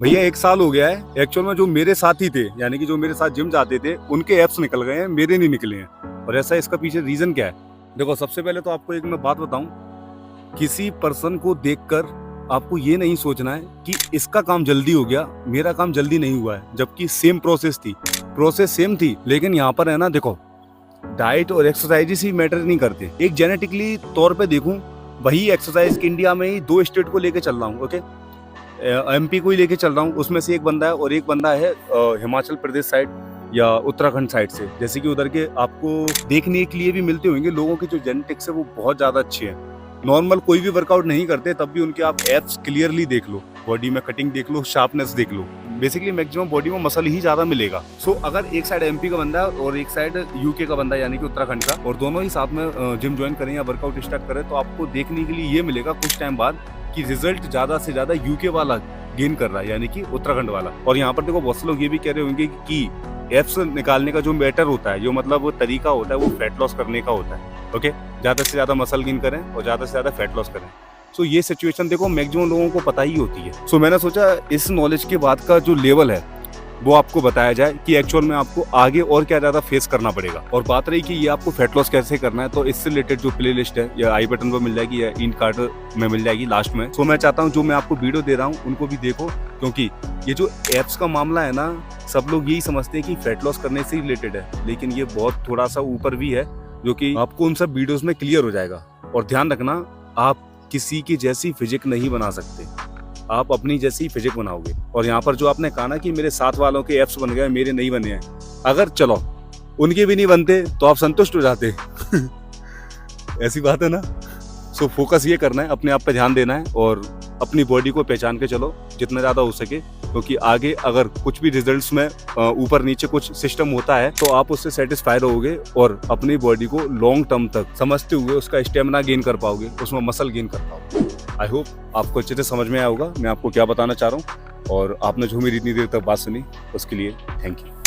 भैया 1 साल हो गया है। एक्चुअल में जो मेरे साथी थे, यानी कि जो मेरे साथ जिम जाते थे, उनके एब्स निकल गए हैं, मेरे नहीं निकले हैं। और ऐसा इसका पीछे रीज़न क्या है? देखो, सबसे पहले तो आपको एक मैं बात बताऊँ, किसी पर्सन को देखकर आपको ये नहीं सोचना है कि इसका काम जल्दी हो गया, मेरा काम जल्दी नहीं हुआ है। जबकि सेम प्रोसेस थी, प्रोसेस सेम थी, लेकिन यहाँ पर है ना, देखो, डाइट और एक्सरसाइज़ेज़ ही मैटर नहीं करते। एक जेनेटिकली तौर पे देखूँ, वही एक्सरसाइज़ इंडिया में ही 2 स्टेट को लेके चल रहा हूँ, ओके? एमपी को ही लेके चल रहा हूँ, उसमें से एक बंदा है और एक बंदा है हिमाचल प्रदेश साइड या उत्तराखंड साइड से। जैसे कि उधर के आपको देखने के लिए भी मिलते होंगे लोगों की जो जेनेटिक्स है वो बहुत ज़्यादा अच्छी है। नॉर्मल कोई भी वर्कआउट नहीं करते तब भी उनके आप एब्स क्लियरली देख लो, बॉडी में कटिंग देख लो, शार्पनेस देख लो। बेसिकली मैक्सिमम बॉडी में मसल ही ज़्यादा मिलेगा। सो अगर एक साइड एमपी का बंदा है और एक साइड यूके का बंदा है, यानी कि उत्तराखंड का, और दोनों ही साथ में जिम ज्वाइन करें या वर्कआउट स्टार्ट करें, तो आपको देखने के लिए ये मिलेगा कुछ टाइम बाद कि रिजल्ट ज़्यादा से ज़्यादा यूके वाला गेन कर रहा है, यानी कि उत्तराखंड वाला। और यहाँ पर देखो, बहुत से लोग ये भी कह रहे होंगे कि एब्स निकालने का जो मैटर होता है, जो मतलब वो तरीका होता है, वो फैट लॉस करने का होता है। ओके, ज़्यादा से ज़्यादा मसल गेन करें और ज़्यादा से ज़्यादा फैट लॉस करें। सो ये सिचुएशन देखो मैक्सिमम लोगों को पता ही होती है। सो मैंने सोचा इस नॉलेज के बाद का जो लेवल है वो आपको बताया जाए कि एक्चुअल में आपको आगे और क्या ज़्यादा फेस करना पड़ेगा। और बात रही कि ये आपको फैट लॉस कैसे करना है, तो इससे रिलेटेड जो प्लेलिस्ट है या आई बटन पर मिल जाएगी या इन कार्ड में मिल जाएगी लास्ट में। सो मैं चाहता हूँ जो मैं आपको वीडियो दे रहा हूँ उनको भी देखो, क्योंकि ये जो एब्स का मामला है ना, सब लोग यही समझते हैं कि फैट लॉस करने से रिलेटेड है, लेकिन ये बहुत थोड़ा सा ऊपर भी है, जो कि आपको उन सब वीडियोस में क्लियर हो जाएगा। और ध्यान रखना, आप किसी की जैसी फिजिक नहीं बना सकते, आप अपनी जैसी फिजिक बनाओगे। और यहाँ पर जो आपने कहा ना कि मेरे साथ वालों के एब्स बन गए, मेरे नहीं बने हैं, अगर चलो उनके भी नहीं बनते तो आप संतुष्ट हो जाते ऐसी बात है ना। सो फोकस ये करना है, अपने आप पे ध्यान देना है और अपनी बॉडी को पहचान के चलो जितना ज़्यादा हो सके, क्योंकि आगे अगर कुछ भी रिजल्ट्स में ऊपर नीचे कुछ सिस्टम होता है तो आप उससे सेटिस्फाई रहोगे और अपनी बॉडी को लॉन्ग टर्म तक समझते हुए उसका स्टेमिना गेन कर पाओगे, उसमें मसल गेन कर पाओगे। आई होप आपको अच्छे से समझ में आया होगा मैं आपको क्या बताना चाह रहा हूँ, और आपने जो मेरी इतनी देर तक बात सुनी उसके लिए थैंक यू।